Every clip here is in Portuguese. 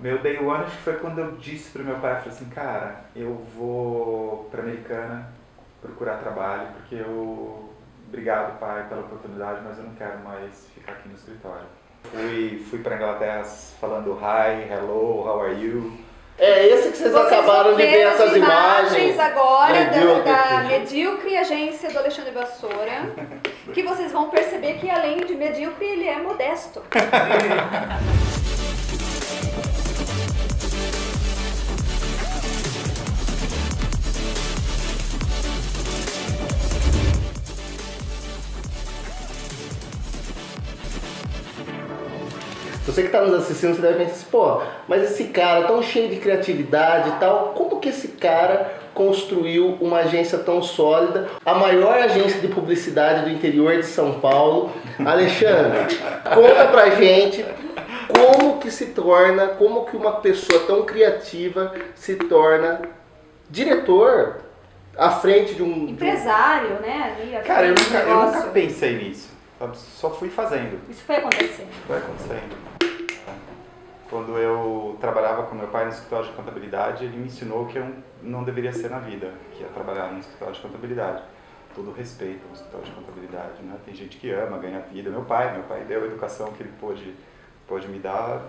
Meu day one acho que foi quando eu disse pro meu pai, eu falei assim, cara, eu vou pra Americana procurar trabalho, porque obrigado pai pela oportunidade, mas eu não quero mais ficar aqui no escritório. Fui pra Inglaterra falando hi, hello, how are you? É esse que vocês acabaram de ver essas imagens agora medíocre. da medíocre agência do Alexandre Vassoura, que vocês vão perceber que além de medíocre, ele é modesto. Você que está nos assistindo, você deve pensar assim, pô, mas esse cara tão cheio de criatividade e tal, como que esse cara construiu uma agência tão sólida, a maior agência de publicidade do interior de São Paulo? Alexandre, conta pra gente como que uma pessoa tão criativa se torna diretor à frente de um... Empresário, né? Ali, Cara, eu nunca negócio. pensei nisso, só fui fazendo. Isso foi acontecendo. Foi acontecendo. Quando eu trabalhava com meu pai no escritório de contabilidade, ele me ensinou que eu não deveria ser na vida, que ia trabalhar no escritório de contabilidade. Todo respeito ao escritório de contabilidade, né? Tem gente que ama, ganha vida. Meu pai deu a educação que ele pôde me dar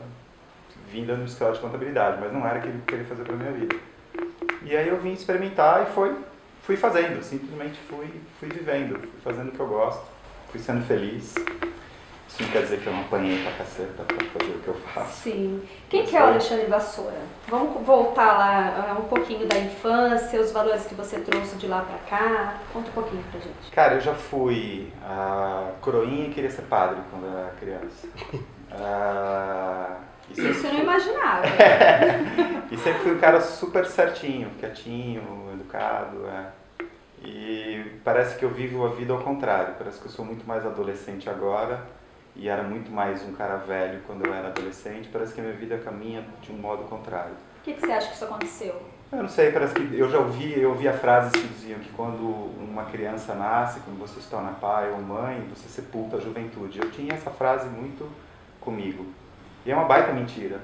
vinda no escritório de contabilidade, mas não era o que ele queria fazer para minha vida. E aí eu vim experimentar e fui fazendo, simplesmente fui vivendo, fui fazendo o que eu gosto, fui sendo feliz. Isso não quer dizer que eu não apanhei pra caceta pra fazer o que eu faço. Sim. Quem que é o Alexandre Vassoura? Vamos voltar lá um pouquinho da infância, os valores que você trouxe de lá pra cá. Conta um pouquinho pra gente. Cara, eu já fui coroinha e queria ser padre quando eu era criança. Isso eu não imaginava. E sempre fui um cara super certinho, quietinho, educado. E parece que eu vivo a vida ao contrário. Parece que eu sou muito mais adolescente agora. E era muito mais um cara velho quando eu era adolescente. Parece que a minha vida caminha de um modo contrário. Por que você acha que isso aconteceu? Eu não sei, parece que eu ouvia frases que diziam que quando uma criança nasce, quando você se torna pai ou mãe, você sepulta a juventude. Eu tinha essa frase muito comigo. E é uma baita mentira,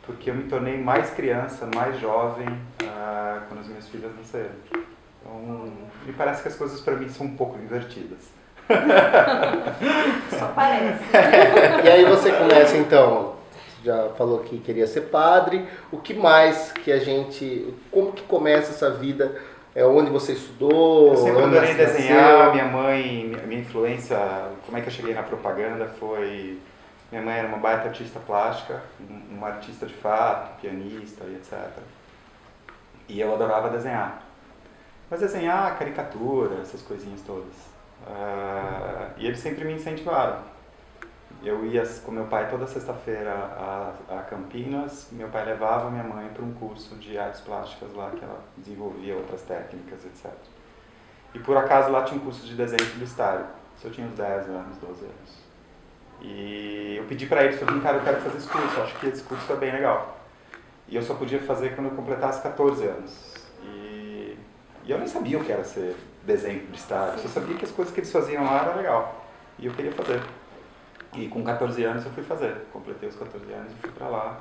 porque eu me tornei mais criança, mais jovem quando as minhas filhas nasceram. Então, me parece que as coisas para mim são um pouco invertidas. Só parece. E aí você começa então, já falou que queria ser padre, o que mais que como que começa essa vida, onde você estudou? Eu sempre onde adorei você desenhar, nasceu? minha influência, como é que eu cheguei na propaganda foi, minha mãe era uma baita artista plástica, uma artista de fato, pianista e etc. E eu adorava desenhar, mas desenhar caricatura, essas coisinhas todas. E eles sempre me incentivaram. Eu ia com meu pai toda sexta-feira a Campinas, meu pai levava minha mãe para um curso de artes plásticas lá, que ela desenvolvia outras técnicas, etc. E por acaso lá tinha um curso de desenho publicitário, isso eu tinha uns 10 anos, 12 anos. E eu pedi para eles, falei, cara, eu quero fazer esse curso, acho que esse curso é bem legal. E eu só podia fazer quando eu completasse 14 anos. E eu nem sabia o que era ser desenho publicitário, eu só sabia que as coisas que eles faziam lá era legal. E eu queria fazer. E com 14 anos eu fui fazer. Completei os 14 anos e fui pra lá.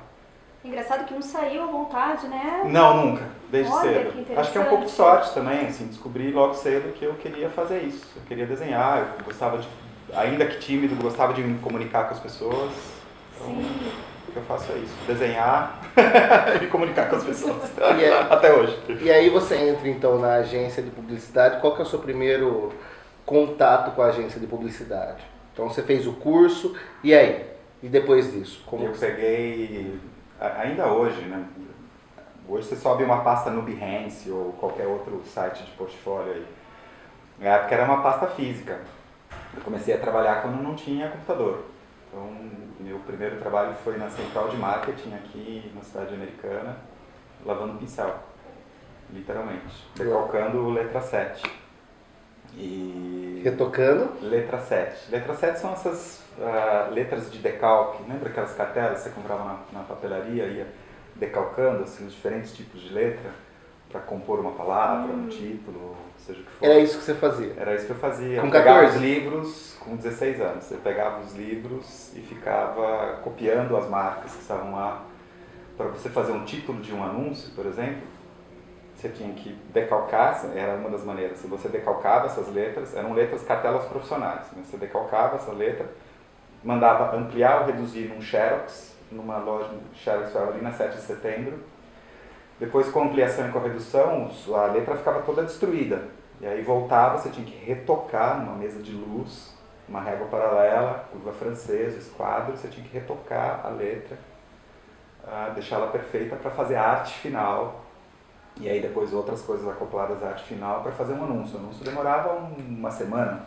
Engraçado que não saiu à vontade, né? Não, nunca. Desde Olha, cedo. que Acho que é um pouco de sorte também, assim, descobri logo cedo que eu queria fazer isso. Eu queria desenhar, eu gostava ainda que tímido, gostava de me comunicar com as pessoas. Então, Sim. o que eu faço é isso, desenhar e me comunicar com as pessoas. Até hoje. E aí você entra então na agência de publicidade, qual que é o seu primeiro contato com a agência de publicidade? Então você fez o curso, e aí? E depois disso? Eu peguei, ainda hoje, né? Hoje você sobe uma pasta no Behance ou qualquer outro site de portfólio aí. Na época era uma pasta física. Eu comecei a trabalhar quando não tinha computador. Então, meu primeiro trabalho foi na central de marketing aqui na cidade americana, lavando pincel, literalmente, decalcando letra 7. E retocando? Letra 7. Letra 7 são essas letras de decalque. Lembra aquelas cartelas que você comprava na papelaria e ia decalcando assim, os diferentes tipos de letra para compor uma palavra, um título, seja o que for. Era isso que você fazia? Era isso que eu fazia. Com eu pegava 14? os livros com 16 anos. Eu pegava os livros e ficava copiando as marcas que estavam lá para você fazer um título de um anúncio, por exemplo, você tinha que decalcar, era uma das maneiras, se você decalcava essas letras, eram letras cartelas profissionais, né? Você decalcava essa letra, mandava ampliar ou reduzir num Xerox, numa loja Xerox ali na 7 de setembro, depois com a ampliação e com a redução, a letra ficava toda destruída, e aí voltava, você tinha que retocar numa mesa de luz, uma régua paralela, curva francesa, esquadro, você tinha que retocar a letra, deixá-la perfeita para fazer a arte final, e aí depois outras coisas acopladas à arte final para fazer um anúncio. O anúncio demorava uma semana.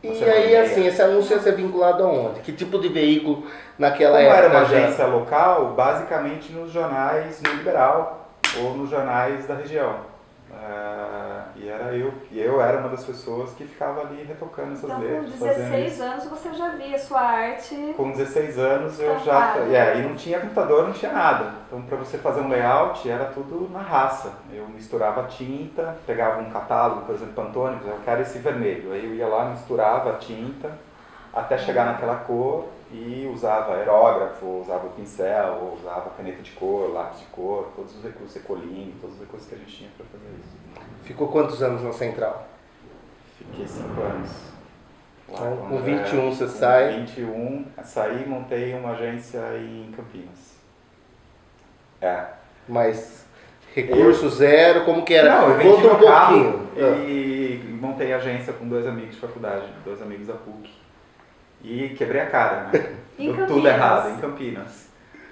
E aí, assim, esse anúncio ia ser vinculado aonde? Que tipo de veículo naquela época? Como época? Era uma agência local, basicamente nos jornais no Liberal ou nos jornais da região. E eu era uma das pessoas que ficava ali retocando essas letras. Então, com 16 anos você já via a sua arte. Com 16 anos eu já. E não tinha computador, não tinha nada. Então, para você fazer um layout, era tudo na raça. Eu misturava tinta, pegava um catálogo, por exemplo, Pantone, eu quero esse vermelho. Aí eu ia lá, misturava a tinta até chegar naquela cor e usava aerógrafo, usava o pincel, usava caneta de cor, lápis de cor, todos os recursos, Ecoline, todos os recursos que a gente tinha para fazer isso. Ficou quantos anos na Central? Fiquei 5 anos. Lá, com 21 você sai? Com 21, saí e montei uma agência em Campinas. Mas recurso zero, como que era? Não, eu vendi Conta meu carro pouquinho. e montei a agência com 2 amigos de faculdade, 2 amigos da PUC. E quebrei a cara, né? Deu tudo errado, em Campinas.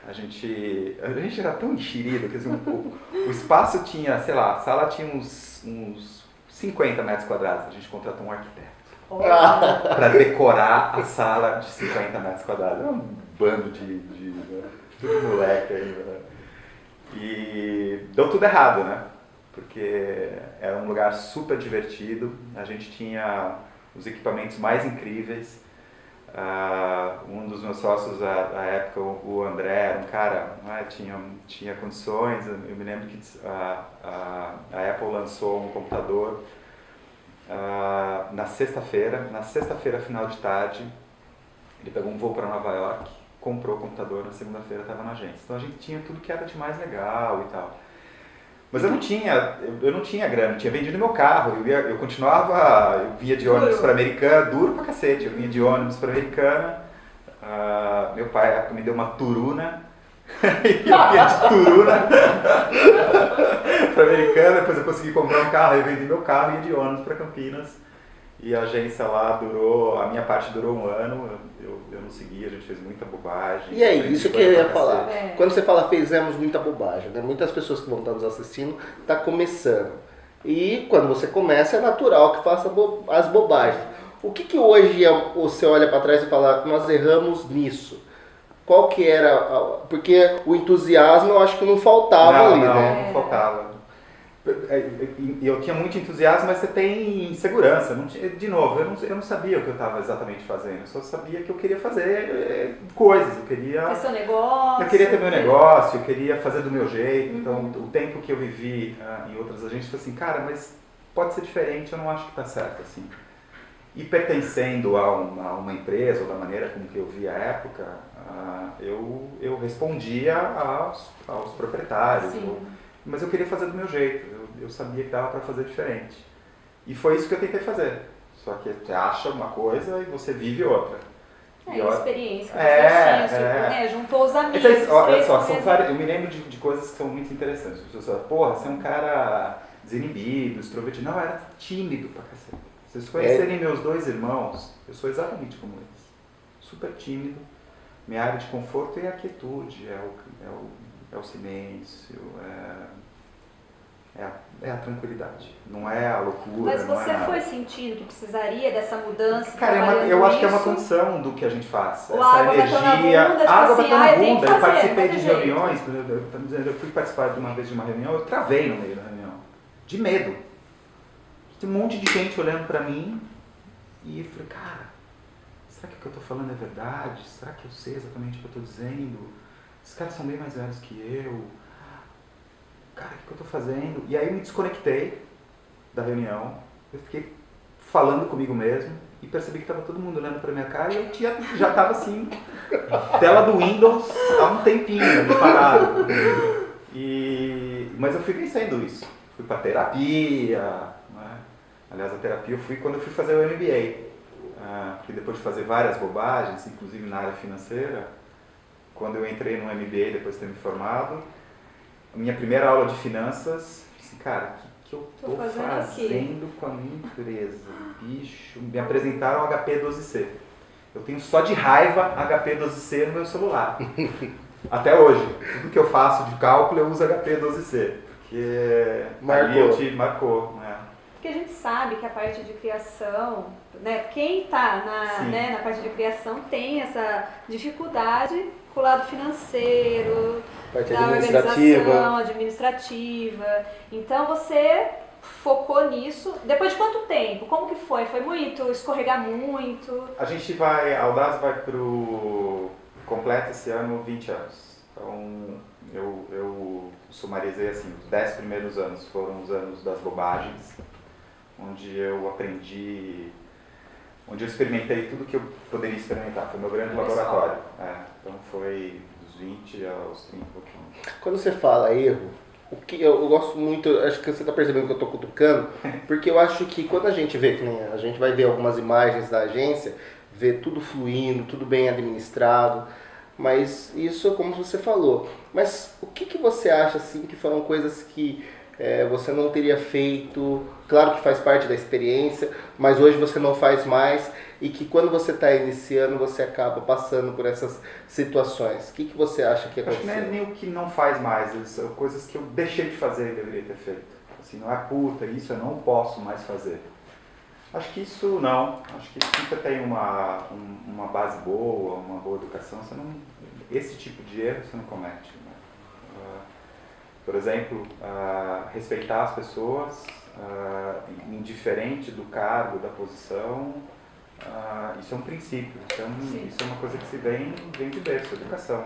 A gente era tão enxerido que assim, o espaço tinha, sei lá, a sala tinha uns 50 metros quadrados. A gente contratou um arquiteto para decorar a sala de 50 metros quadrados. Era um bando de moleque ainda, né? E deu tudo errado, né? Porque era um lugar super divertido, a gente tinha os equipamentos mais incríveis. Um dos meus sócios à época, o André, era um cara, tinha condições. Eu me lembro que a Apple lançou um computador na sexta-feira final de tarde. Ele pegou um voo para Nova York, comprou o computador, na segunda-feira estava na agência. Então a gente tinha tudo que era de mais legal e tal. Mas eu não tinha grana, eu tinha vendido meu carro, eu vinha de ônibus para Americana, duro pra cacete, eu vinha de ônibus para Americana, meu pai me deu uma turuna, e eu vinha de turuna para Americana, depois eu consegui comprar um carro, eu vendi meu carro e ia de ônibus para Campinas, e a agência lá a minha parte durou 1 ano, eu não segui, a gente fez muita bobagem. E aí, isso que eu ia falar. Quando você fala fizemos muita bobagem, né? Muitas pessoas que vão estar nos assistindo tá começando. E quando você começa é natural que faça as bobagens. O que hoje você olha para trás e fala, nós erramos nisso? Qual que era? Porque o entusiasmo eu acho que não faltava ali, né? Não faltava. Eu tinha muito entusiasmo, mas você tem insegurança. De novo, eu não sabia o que eu estava exatamente fazendo. Eu só sabia que eu queria fazer coisas. Eu queria ter meu negócio, eu queria fazer do meu jeito. Então, o tempo que eu vivi em outras agências, eu falei assim, cara, mas pode ser diferente, eu não acho que está certo assim. E pertencendo a uma empresa, ou da maneira como que eu via a época, eu respondia aos proprietários. Mas eu queria fazer do meu jeito, eu sabia que dava para fazer diferente. E foi isso que eu tentei fazer. Só que você acha uma coisa e você vive outra. E a experiência que você tinha, juntou os amigos. Olha só, eu me lembro de coisas que são muito interessantes. As pessoas falam, porra, você é um cara desinibido, extrovertido. Não, eu era tímido pra cacete. Se vocês conhecerem meus 2 irmãos, eu sou exatamente como eles. Super tímido. Minha área de conforto é a quietude, é o silêncio, é a tranquilidade, não é a loucura. Mas você foi sentindo que precisaria dessa mudança? Cara, eu acho que é uma condição do que a gente faz. Ou essa água energia, bateu na bunda, água bateu na bunda. Eu participei de jeito. reuniões, eu fui participar de uma vez de uma reunião, eu travei no meio da reunião, de medo. Tem um monte de gente olhando pra mim e eu falei, cara, será que o que eu tô falando é verdade? Será que eu sei exatamente o que eu tô dizendo? Esses caras são bem mais velhos que eu. Cara, o que eu tô fazendo? E aí eu me desconectei da reunião. Eu fiquei falando comigo mesmo e percebi que estava todo mundo olhando para minha cara e eu já estava assim, tela do Windows há um tempinho ali parado. Mas eu fui vencendo isso. Fui para terapia, né? Aliás, a terapia eu fui quando eu fui fazer o MBA. Porque depois de fazer várias bobagens, inclusive na área financeira, quando eu entrei no MBA, depois de ter me formado, a minha primeira aula de finanças, assim, cara, o que eu estou fazendo com a minha empresa? Bicho, me apresentaram o HP12C. Eu tenho só de raiva HP12C no meu celular. Até hoje. Tudo que eu faço de cálculo eu uso HP12C. Porque marcou. Né? Porque a gente sabe que a parte de criação, né, quem está na parte de criação tem essa dificuldade com o lado financeiro, parte da organização administrativa. Então você focou nisso. Depois de quanto tempo? Como que foi? Foi muito? Escorregar muito? A Audaz vai completa esse ano 20 anos. Então eu sumarizei assim, os 10 primeiros anos foram os anos das bobagens, onde eu aprendi, onde eu experimentei tudo que eu poderia experimentar. Foi meu grande laboratório. Então foi dos 20 aos 30 e pouquinho. Quando você fala erro, o que eu gosto muito, acho que você está percebendo que eu estou cutucando, porque eu acho que quando a gente vê, a gente vai ver algumas imagens da agência, vê tudo fluindo, tudo bem administrado, mas isso é como você falou. Mas o que você acha assim que foram coisas que você não teria feito? Claro que faz parte da experiência, mas hoje você não faz mais e que quando você está iniciando você acaba passando por essas situações. O que você acha que aconteceu? Acho que não é nem o que não faz mais, são coisas que eu deixei de fazer e deveria ter feito. Assim, não é isso eu não posso mais fazer. Acho que isso não. Acho que se você tem uma base boa, uma boa educação, esse tipo de erro você não comete. Né? Por exemplo, respeitar as pessoas, indiferente do cargo, da posição, isso é um princípio, isso é uma coisa que vem de berço, educação.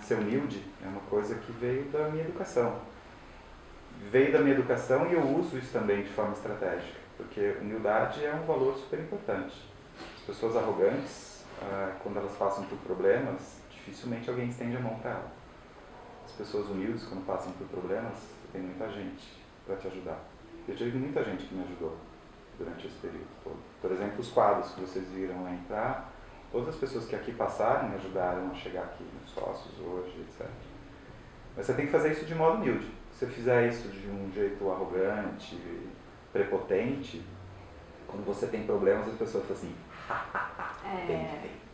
Ser humilde é uma coisa que veio da minha educação. Veio da minha educação e eu uso isso também de forma estratégica, porque humildade é um valor super importante. As pessoas arrogantes, quando elas passam por problemas, dificilmente alguém estende a mão para elas. As pessoas humildes, quando passam por problemas, tem muita gente para te ajudar. Eu tive muita gente que me ajudou durante esse período todo. Por exemplo, os quadros que vocês viram entrar, todas as pessoas que aqui passaram me ajudaram a chegar aqui, nos sócios hoje, etc. Mas você tem que fazer isso de modo humilde. Se você fizer isso de um jeito arrogante, prepotente, quando você tem problemas, as pessoas falam assim, bem feito.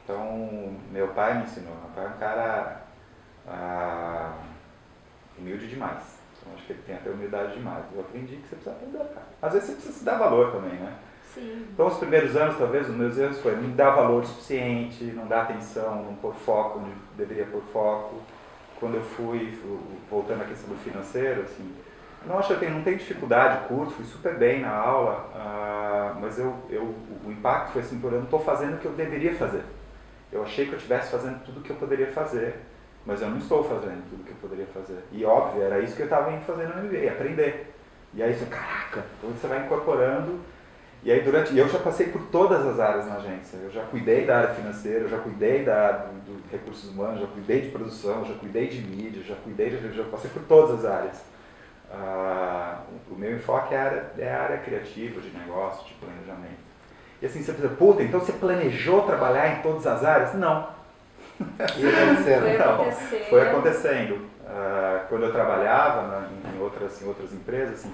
Então, meu pai me ensinou. Meu pai é um cara humilde demais. Então, acho que ele tem até humildade demais. Eu aprendi que você precisa aprender, cara. Às vezes você precisa se dar valor também, né? Sim. Então, os primeiros anos, talvez, os meus erros foi não dar valor suficiente, não dar atenção, não pôr foco onde deveria pôr foco. Quando eu fui, voltando à questão do financeiro, assim, não tenho dificuldade, curso, fui super bem na aula, mas o impacto foi assim, eu não estou fazendo o que eu deveria fazer. Eu achei que eu estivesse fazendo tudo o que eu poderia fazer, mas eu não estou fazendo tudo o que eu poderia fazer. E óbvio, era isso que eu estava indo fazer no MBA, aprender. E aí você, caraca, então você vai incorporando. E aí eu já passei por todas as áreas na agência. Eu já cuidei da área financeira, eu já cuidei do recursos humanos, já cuidei de produção, já cuidei de mídia, já passei por todas as áreas. O meu enfoque é a área criativa, de negócio, de planejamento. E assim, você pensa, puta, então você planejou trabalhar em todas as áreas? Não. Foi acontecendo. Quando eu trabalhava em outras empresas, assim,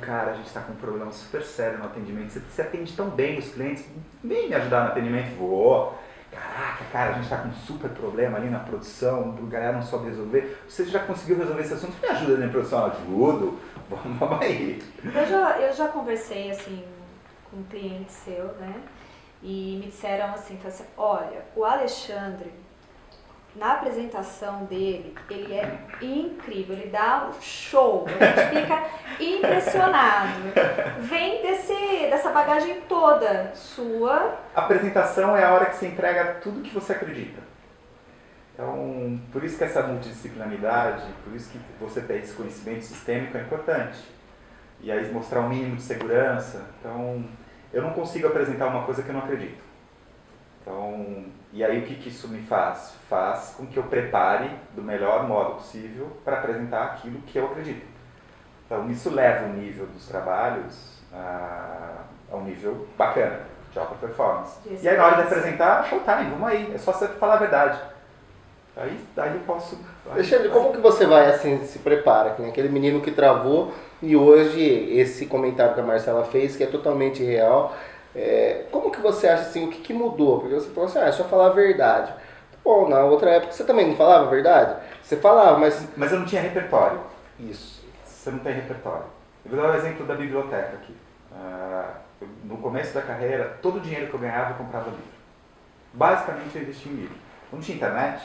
cara, a gente está com um problema super sério no atendimento, você atende tão bem os clientes, vem me ajudar no atendimento, vou. Caraca, cara, a gente está com um super problema ali na produção, a galera não soube resolver. Você já conseguiu resolver esse assunto? Me ajuda na produção, ajudo. Vamos aí. Eu já conversei assim com um cliente seu, né? E me disseram assim, olha, o Alexandre, na apresentação dele, ele é incrível, ele dá um show, a gente fica impressionado. Vem dessa bagagem toda sua. A apresentação é a hora que você entrega tudo que você acredita. Então, por isso que essa multidisciplinaridade, por isso que você ter esse conhecimento sistêmico é importante. e aí mostrar um mínimo de segurança. Então, eu não consigo apresentar uma coisa que eu não acredito. Então, e aí o que isso me faz? Faz com que eu prepare do melhor modo possível para apresentar aquilo que eu acredito. Então, isso leva o nível dos trabalhos a um nível bacana, de alta performance. E aí, na hora de apresentar, showtime, vamos aí, é só você falar a verdade. Daí eu posso... Alexandre, como que você vai assim, se prepara? Que nem aquele menino que travou e hoje esse comentário que a Marcela fez, que é totalmente real. Como que você acha assim, o que mudou? Porque você falou assim, é só falar a verdade. Bom, na outra época você também não falava a verdade? Você falava, mas... Mas eu não tinha repertório. Isso. Você não tem repertório. Eu vou dar um exemplo da biblioteca aqui. No começo da carreira, todo o dinheiro que eu ganhava eu comprava livro. Basicamente eu investia em livro. Não tinha internet.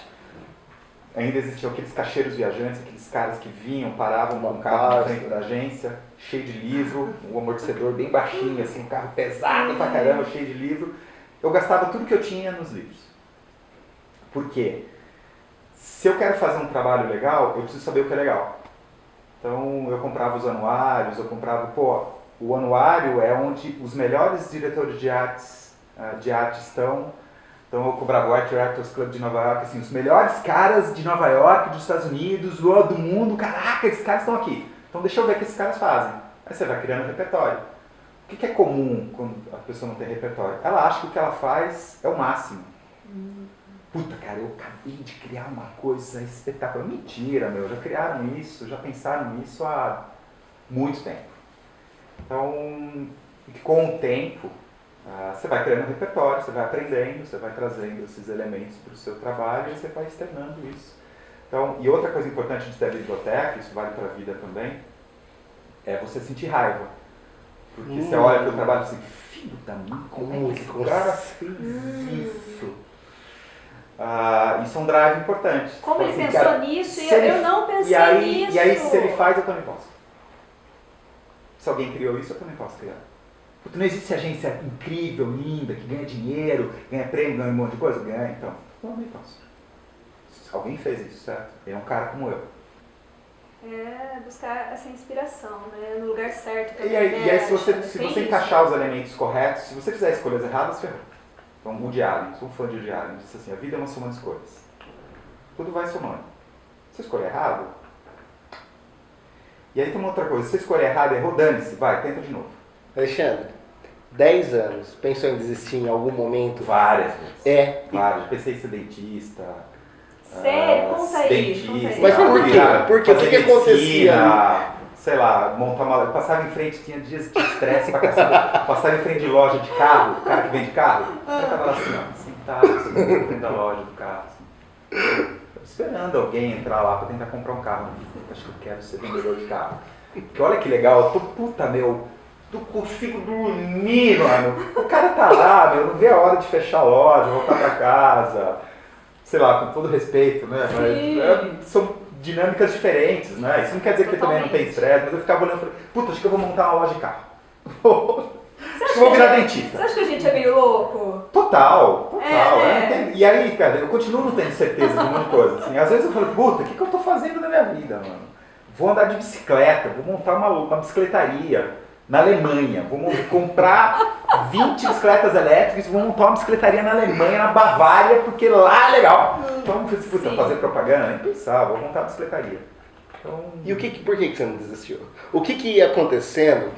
Ainda existiam aqueles caixeiros viajantes, aqueles caras que vinham, paravam com um carro na frente da agência, cheio de livro, um amortecedor bem baixinho, assim, um carro pesado pra caramba, cheio de livro. Eu gastava tudo que eu tinha nos livros. Por quê? Se eu quero fazer um trabalho legal, eu preciso saber o que é legal. Então eu comprava os anuários, o anuário é onde os melhores diretores de arte estão. Então eu comprava o Art Directors Club de Nova York, assim, os melhores caras de Nova York, dos Estados Unidos, do mundo, caraca, esses caras estão aqui. Então deixa eu ver o que esses caras fazem. Aí você vai criando repertório. O que é comum quando a pessoa não tem repertório? Ela acha que o que ela faz é o máximo. Puta, cara, eu acabei de criar uma coisa espetacular. Mentira, meu, já criaram isso, já pensaram nisso há muito tempo. Então, com o tempo, você vai criando um repertório, você vai aprendendo, você vai trazendo esses elementos para o seu trabalho e você vai externando isso. Então, e outra coisa importante de ter a biblioteca, isso vale para a vida também, é você sentir raiva. Porque você olha para o trabalho e assim, filho da mãe, como é que o cara fez isso? Isso é um drive importante. Como ele assim, pensou cara, nisso e eu não pensei nisso. E aí, se ele faz, eu também posso. Se alguém criou isso, eu também posso criar. Porque não existe agência incrível, linda, que ganha dinheiro, ganha prêmio, ganha um monte de coisa? Ganha, então. Eu também posso. Se alguém fez isso, certo? Ele é um cara como eu. É buscar essa inspiração, né? No lugar certo. E aí se você encaixar os elementos corretos, se você fizer escolhas erradas, ferrou. Então, o Woody Allen, sou um fã de Woody Allen, disse assim, a vida é uma soma de escolhas. Tudo vai somando. Se você escolher errado... E aí tem uma outra coisa, se você escolher errado, errou, dane-se, vai, tenta de novo. Alexandre, 10 anos, pensou em desistir em algum momento? Várias vezes. Várias. Pensei em ser dentista. Sério? Conta aí. Dentista. Mas por quê? Por quê? O que acontecia? Sei lá, eu passava em frente, tinha dias de estresse pra cacete. Passava em frente de loja de carro, o cara que vende carro. Eu tava lá assim, ó, sentado, assim, dentro da loja do carro. Assim. Esperando alguém entrar lá pra tentar comprar um carro. Acho que eu quero ser vendedor de carro. Porque olha que legal, eu consigo dormir, mano. O cara tá lá, não vê a hora de fechar a loja, voltar pra casa. Sei lá, com todo respeito, né? Mas são dinâmicas diferentes, né? Isso não quer dizer que também não tem estresse, mas eu ficava olhando e falei, puta, acho que eu vou montar uma loja de carro. Acho que eu vou virar dentista. Você acha que a gente é meio louco? Total. E aí, cara, eu continuo não tendo certeza de um monte de coisa. Assim. Às vezes eu falo, puta, o que eu tô fazendo na minha vida, mano? Vou andar de bicicleta, vou montar uma bicicletaria na Alemanha, vou comprar 20 bicicletas elétricas, vou montar uma bicicletaria na Alemanha, na Bavária, porque lá é legal. Então, puta, fazer propaganda, nem pensar, vou montar uma bicicletaria. Então... E por que você não desistiu? O que ia acontecendo?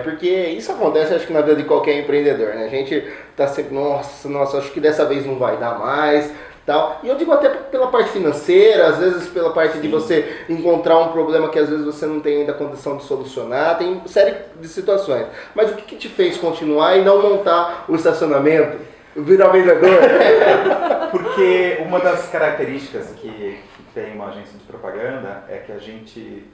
Porque isso acontece, acho que na vida de qualquer empreendedor, né? A gente tá sempre, nossa, acho que dessa vez não vai dar mais, tal. E eu digo até pela parte financeira, às vezes pela parte de você encontrar um problema que às vezes você não tem ainda condição de solucionar, tem série de situações. Mas o que te fez continuar e não montar o estacionamento, virar vendedor? Porque uma das características que tem uma agência de propaganda é que a gente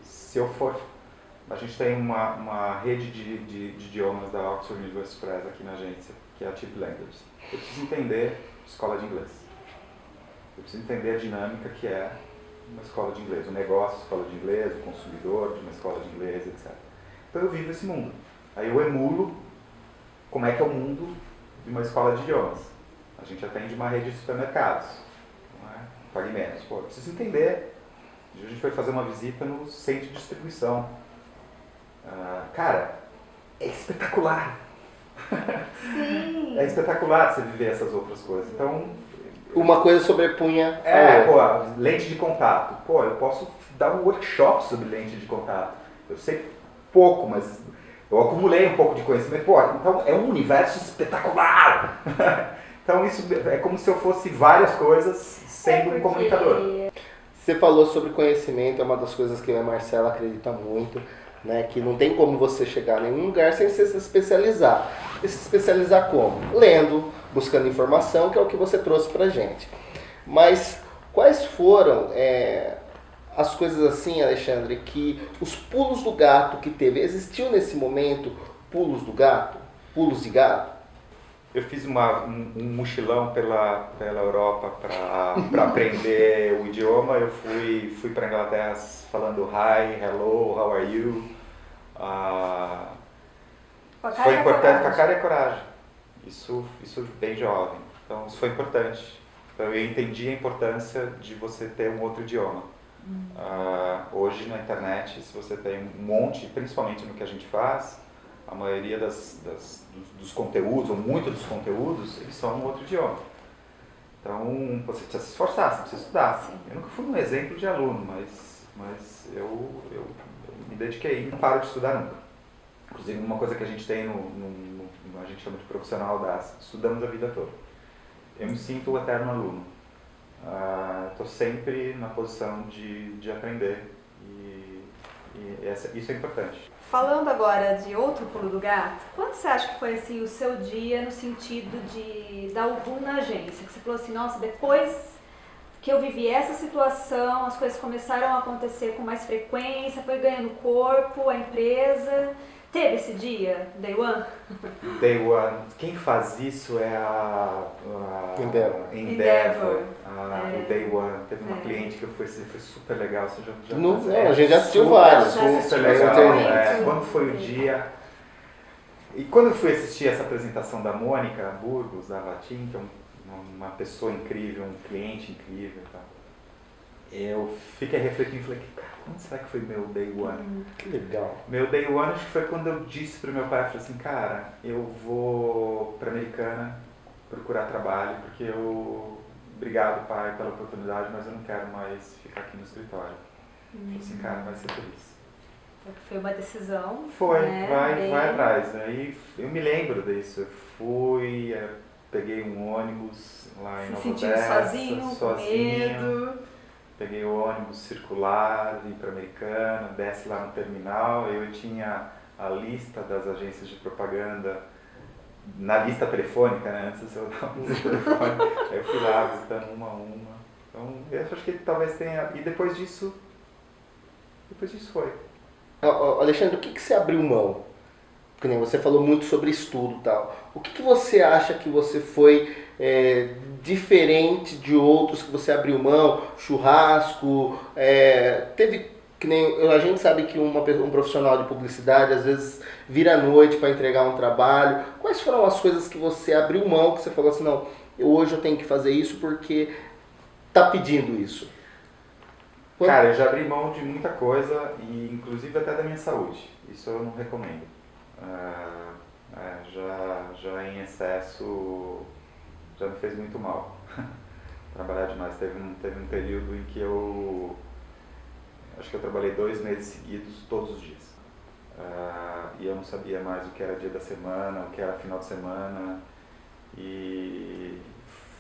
tem uma rede de idiomas da Oxford University Press aqui na agência, que é a Cheap Language. Eu preciso entender escola de inglês. Eu preciso entender a dinâmica que é uma escola de inglês, o negócio, escola de inglês, o consumidor de uma escola de inglês, etc. Então eu vivo esse mundo. Aí eu emulo como é que é o mundo de uma escola de idiomas. A gente atende uma rede de supermercados, não é? Pague menos. Pô, eu preciso entender. A gente foi fazer uma visita no centro de distribuição. Cara, é espetacular. Sim. É espetacular você viver essas outras coisas. Então, Uma coisa sobrepunha a outra. lente de contato. Eu posso dar um workshop sobre lente de contato. Eu sei pouco, mas eu acumulei um pouco de conhecimento. Então é um universo espetacular. Então isso é como se eu fosse várias coisas sendo um comunicador. Você falou sobre conhecimento, é uma das coisas que eu e a Marcela acredita muito, né? Que não tem como você chegar a nenhum lugar sem se especializar. E se especializar como? Lendo, buscando informação, que é o que você trouxe pra gente. Mas quais foram as coisas assim, Alexandre, que os pulos do gato que teve? Existiu nesse momento pulos do gato? Pulos de gato? Eu fiz um mochilão pela Europa para aprender o idioma. Eu fui para a Inglaterra falando hi, hello, how are you. Foi importante, com a cara e a coragem. Isso bem jovem. Então isso foi importante. Então eu entendi a importância de você ter um outro idioma. Hoje na internet, se você tem um monte, principalmente no que a gente faz, a maioria dos conteúdos, ou muitos dos conteúdos, eles são um outro idioma. Então, você precisa se esforçar, você precisa estudar. Sim. Eu nunca fui um exemplo de aluno, mas eu me dediquei, não paro de estudar nunca. Inclusive, uma coisa que a gente tem a gente chama de profissional estudamos a vida toda. Eu me sinto o eterno aluno. Estou sempre na posição de aprender e isso é importante. Falando agora de outro pulo do gato, quando você acha que foi assim o seu dia no sentido de dar o boom na agência? Que você falou assim, nossa, depois que eu vivi essa situação, as coisas começaram a acontecer com mais frequência, foi ganhando corpo, a empresa. Teve esse dia, Day One? Day One. Quem faz isso é a Endeavor. O Day One. Teve uma cliente que foi super legal. Você já Não, a gente já assistiu vários. Super legal. Quando foi o dia... E quando eu fui assistir essa apresentação da Mônica Burgos, da Vatim, que é uma pessoa incrível, um cliente incrível e tal, eu fiquei refletindo e falei, cara, quando será que foi meu Day One? Que legal. Meu Day One acho que foi quando eu disse pro meu pai, eu falei assim, cara, eu vou pra Americana procurar trabalho, porque obrigado pai pela oportunidade, mas eu não quero mais ficar aqui no escritório. Eu falei assim, cara, vai ser feliz. Foi uma decisão. Foi, né? vai atrás. Aí eu me lembro disso, eu fui, peguei um ônibus lá em Nova Odessa, sozinho, com medo. Peguei o ônibus circular, vim para Americana, desce lá no terminal. Eu tinha a lista das agências de propaganda na lista telefônica, né? Antes eu dava o telefone. Aí eu fui lá visitando uma a uma. Então eu acho que talvez tenha. E depois disso foi. Alexandre, o que você abriu mão? Porque nem você falou muito sobre estudo e tal. O que você acha que você foi diferente de outros que você abriu mão? Churrasco, teve que nem a gente sabe que um profissional de publicidade às vezes vira à noite para entregar um trabalho. Quais foram as coisas que você abriu mão, que você falou assim, não, hoje eu tenho que fazer isso porque tá pedindo isso? Cara, eu já abri mão de muita coisa, e inclusive até da minha saúde. Isso eu não recomendo. Já em excesso já me fez muito mal. Trabalhar demais. Teve um período em que eu acho que eu trabalhei 2 meses seguidos, todos os dias. E eu não sabia mais o que era dia da semana, o que era final de semana. E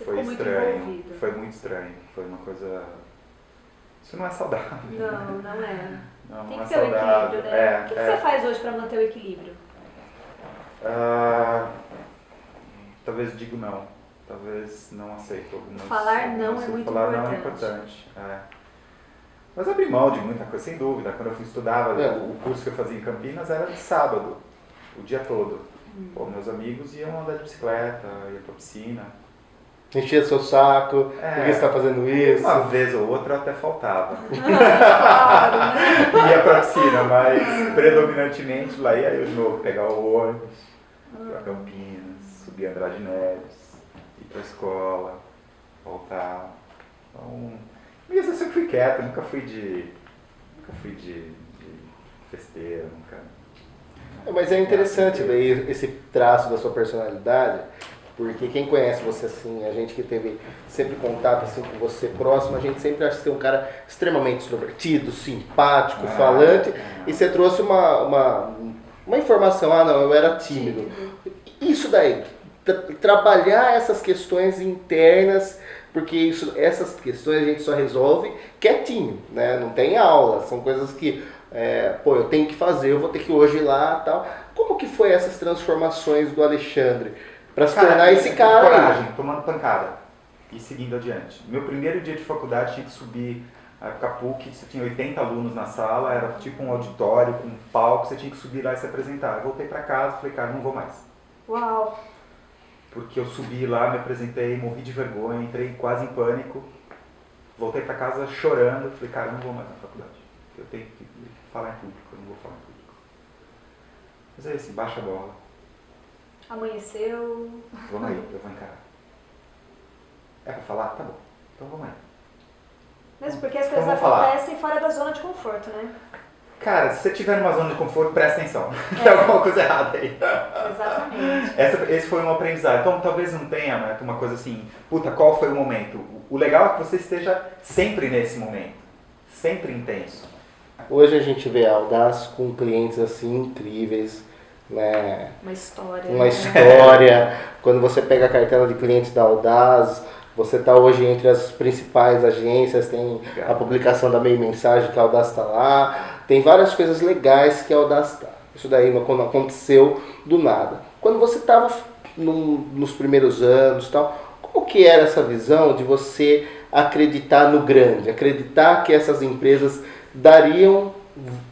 foi estranho. Foi muito estranho. Foi uma coisa... Isso não é saudável. Não é. Não, tem não que é ter o saudável. equilíbrio, né? O que você faz hoje para manter o equilíbrio? Talvez digo não. Talvez não aceito algumas... Falar não é muito falar importante. não é importante. Mas abri mão de muita coisa, sem dúvida. Quando eu estudava, o curso que eu fazia em Campinas era de sábado, o dia todo. Pô, meus amigos iam andar de bicicleta, ia pra piscina. Enchia seu saco, por que você está fazendo isso? Uma vez ou outra eu até faltava. Claro, né? Ia pra piscina, mas predominantemente lá ia eu de novo pegar o ônibus, pra Campinas, subir Andrade Neves, ir pra escola, voltar. Então, eu sempre fui quieto, nunca fui de festeira, nunca. Mas é interessante ver esse traço da sua personalidade, porque quem conhece você assim, a gente que teve sempre contato assim com você próximo, a gente sempre acha que você é um cara extremamente extrovertido, simpático, falante, e você trouxe uma informação, não, eu era tímido. Isso daí, trabalhar essas questões internas, porque essas questões a gente só resolve quietinho, né? Não tem aula, são coisas que eu tenho que fazer, eu vou ter que hoje ir lá e tal. Como que foi essas transformações do Alexandre para se tornar esse cara? Coragem, tomando pancada e seguindo adiante. Meu primeiro dia de faculdade tinha que subir a PUC, você tinha 80 alunos na sala, era tipo um auditório com um palco, você tinha que subir lá e se apresentar. Eu voltei para casa e falei, cara, não vou mais. Uau! Porque eu subi lá, me apresentei, morri de vergonha, entrei quase em pânico, voltei para casa chorando, falei, cara, eu não vou mais na faculdade. Eu tenho que falar em público, eu não vou falar em público. Mas é assim, baixa a bola. Amanheceu. Vamos aí, eu vou encarar. É pra falar? Tá bom. Então vamos aí. Mesmo porque as Então coisas vamos falar. acontecem fora da zona de conforto, né? Cara, se você estiver numa zona de conforto, presta atenção. Tem alguma coisa errada aí. Exatamente. Esse foi um aprendizado. Então talvez não tenha, né, uma coisa assim, puta, qual foi o momento? O legal é que você esteja sempre nesse momento. Sempre intenso. Hoje a gente vê a Audaz com clientes assim incríveis, né? Uma história. Uma história. Quando você pega a cartela de clientes da Audaz, você está hoje entre as principais agências, tem a publicação da Meio Mensagem que a Audaz está lá, tem várias coisas legais que a Audaz está. Isso daí não aconteceu do nada. Quando você estava nos primeiros anos, tal, como que era essa visão de você acreditar no grande, acreditar que essas empresas dariam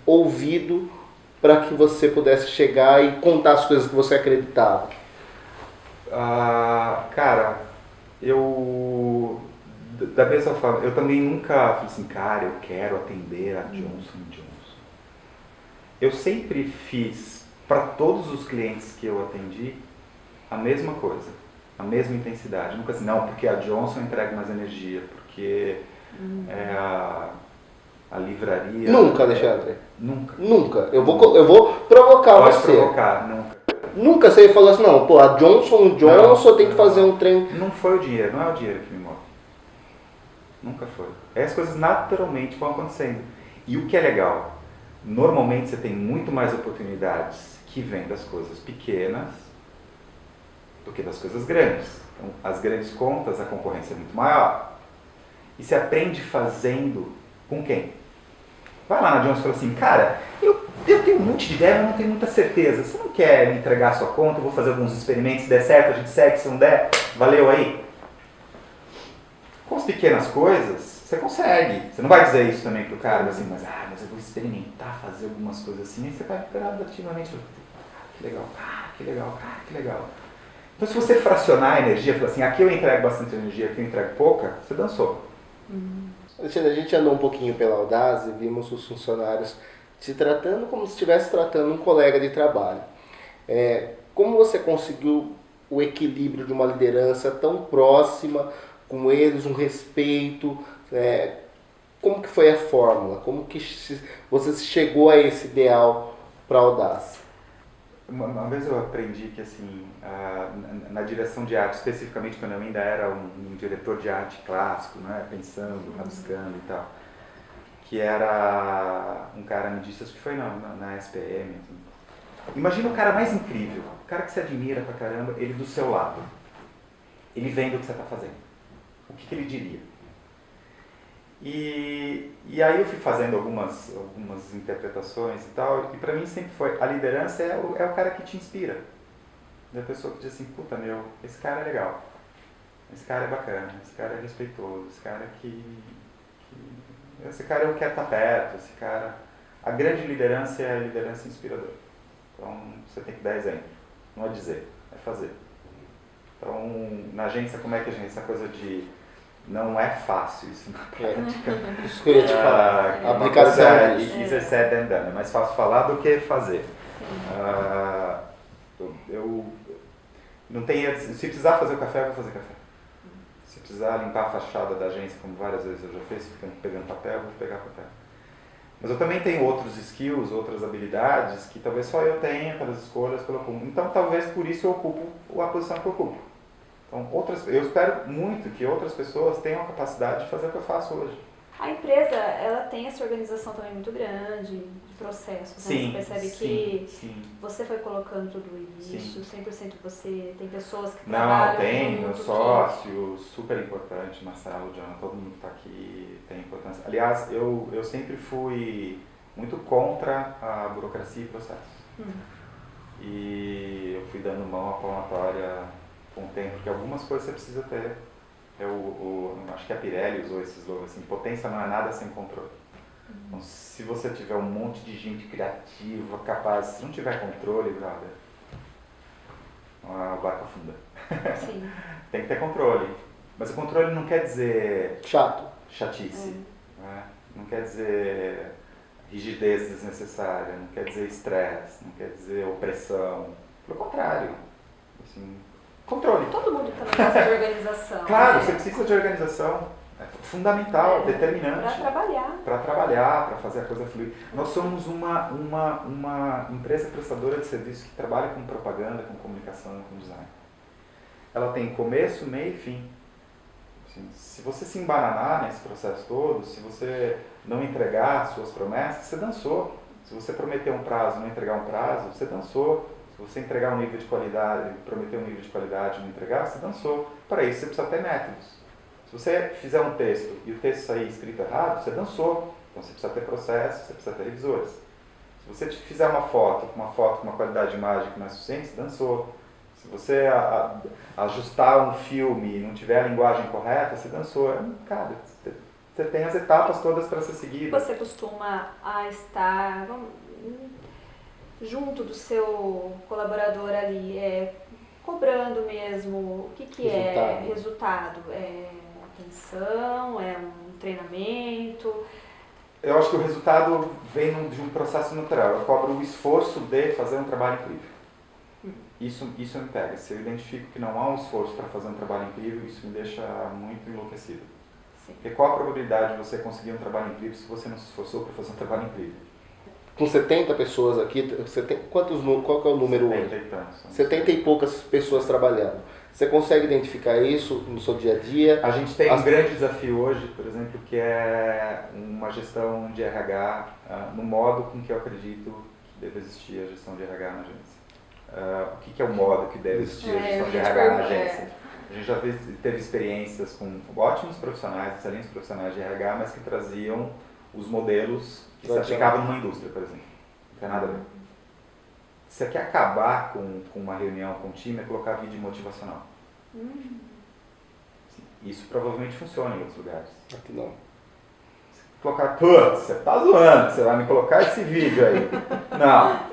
ouvido para que você pudesse chegar e contar as coisas que você acreditava? Cara, da mesma forma, eu também nunca falei assim, cara, eu quero atender a Johnson & Johnson. Eu sempre fiz, para todos os clientes que eu atendi, a mesma coisa, a mesma intensidade. Nunca assim, não, porque a Johnson entrega mais energia, porque é a livraria... Nunca, Alexandre. Nunca. Nunca. Eu vou provocar Pode você. provocar, nunca. Nunca você falou assim, não, a Johnson & Johnson tem que fazer um trem... Não foi o dinheiro, não é o dinheiro que me move. Nunca foi. As coisas naturalmente vão acontecendo. E o que é legal, normalmente você tem muito mais oportunidades que vêm das coisas pequenas do que das coisas grandes. Então, as grandes contas, a concorrência é muito maior. E você aprende fazendo com quem? Vai lá na Johnson e fala assim, cara, eu tenho um monte de ideia, mas não tenho muita certeza. Você não quer me entregar a sua conta? Eu vou fazer alguns experimentos, se der certo, a gente segue, se não der, valeu aí. Com as pequenas coisas, você consegue. Você não vai dizer isso também pro cara, assim, mas eu vou experimentar, fazer algumas coisas assim, e você vai gradativamente, que legal, que legal, que legal. Então se você fracionar a energia, falar assim, aqui eu entrego bastante energia, aqui eu entrego pouca, você dançou. Alexandre, a gente andou um pouquinho pela Audaz e vimos os funcionários te tratando como se estivesse tratando um colega de trabalho. Como você conseguiu o equilíbrio de uma liderança tão próxima, com eles, um respeito? Como que foi a fórmula? Como que você chegou a esse ideal para a Audaz? Uma vez eu aprendi que, assim, na direção de arte, especificamente quando eu ainda era um diretor de arte clássico, né, pensando, rabiscando e tal, que era um cara, me disse, acho que foi na SPM. Assim. Imagina o cara mais incrível, o cara que você admira pra caramba, ele do seu lado, ele vendo o que você está fazendo. O que ele diria? E aí eu fui fazendo algumas interpretações e tal, e pra mim sempre foi, a liderança é o cara que te inspira. É a pessoa que diz assim, puta meu, esse cara é legal, esse cara é bacana, esse cara é respeitoso, esse cara eu quero estar perto, esse cara... A grande liderança é a liderança inspiradora. Então você tem que dar exemplo, não é dizer, é fazer. Então na agência, como é que a gente, essa coisa de... Não é fácil isso na prática. Isso que eu ia te falar. A aplicação easier said than done. É mais fácil falar do que fazer. Eu não tenho, se precisar fazer o café, eu vou fazer café. Se precisar limpar a fachada da agência, como várias vezes eu já fiz, ficando pegando papel, eu vou pegar papel. Mas eu também tenho outros skills, outras habilidades que talvez só eu tenha pelas escolhas, pelo comum. Então talvez por isso eu ocupo a posição que eu ocupo. Então eu espero muito que outras pessoas tenham a capacidade de fazer o que eu faço hoje. A empresa, ela tem essa organização também muito grande, de processos, né? Sim, Você percebe sim, que sim. você foi colocando tudo isso, Sim. 100% você tem pessoas que Não, trabalham tem, meu junto, sócio, super importante, Marcelo, Diana, todo mundo que está aqui tem importância. Aliás, eu sempre fui muito contra a burocracia e processos. E eu fui dando mão à palmatória com o tempo, porque algumas coisas você precisa ter. Eu acho que a Pirelli usou esse slogan assim, potência não é nada sem controle. Então, se você tiver um monte de gente criativa, capaz, se não tiver controle, brother, o barco afunda. Sim. Tem que ter controle. Mas o controle não quer dizer chatice, né? Não quer dizer rigidez desnecessária, não quer dizer estresse, não quer dizer opressão. Pelo contrário, assim, controle. Todo mundo também gosta de organização. Claro, né? você precisa de organização. É fundamental, determinante. Para trabalhar. Para fazer a coisa fluir. Nós somos uma empresa prestadora de serviço que trabalha com propaganda, com comunicação, com design. Ela tem começo, meio e fim. Assim, se você se embananar nesse processo todo, se você não entregar suas promessas, você dançou. Se você prometer um prazo e não entregar um prazo, você dançou. Se você entregar um nível de qualidade, prometer um nível de qualidade e não entregar, você dançou. Para isso você precisa ter métodos. Se você fizer um texto e o texto sair escrito errado, você dançou. Então você precisa ter processos, você precisa ter revisores. Se você fizer uma foto com uma qualidade de imagem que não é suficiente, você dançou. Se você ajustar um filme e não tiver a linguagem correta, você dançou. Cara, você tem as etapas todas para ser seguidas. Você costuma estar junto do seu colaborador ali, cobrando mesmo o que é resultado? É atenção, é um treinamento? Eu acho que o resultado vem de um processo natural. Eu cobro o esforço de fazer um trabalho incrível. Isso me pega. Se eu identifico que não há um esforço para fazer um trabalho incrível, isso me deixa muito enlouquecido. Sim. Porque qual a probabilidade de você conseguir um trabalho incrível se você não se esforçou para fazer um trabalho incrível? Com 70 pessoas aqui, qual que é o número 70 hoje? e tantos. 70 e poucas pessoas trabalhando. Você consegue identificar isso no seu dia a dia? A gente tem um grande desafio hoje, por exemplo, que é uma gestão de RH no modo com que eu acredito que deve existir a gestão de RH na agência. O que é o modo que deve existir a gestão de RH na agência? A gente já teve experiências com ótimos profissionais, excelentes profissionais de RH, mas que traziam os modelos que se aplicavam numa indústria, por exemplo. Não tem nada a ver. Você quer acabar com uma reunião com o time, é colocar vídeo motivacional. Isso provavelmente funciona em outros lugares. Aqui não. Colocar, putz, você tá zoando, você vai me colocar esse vídeo aí. Não,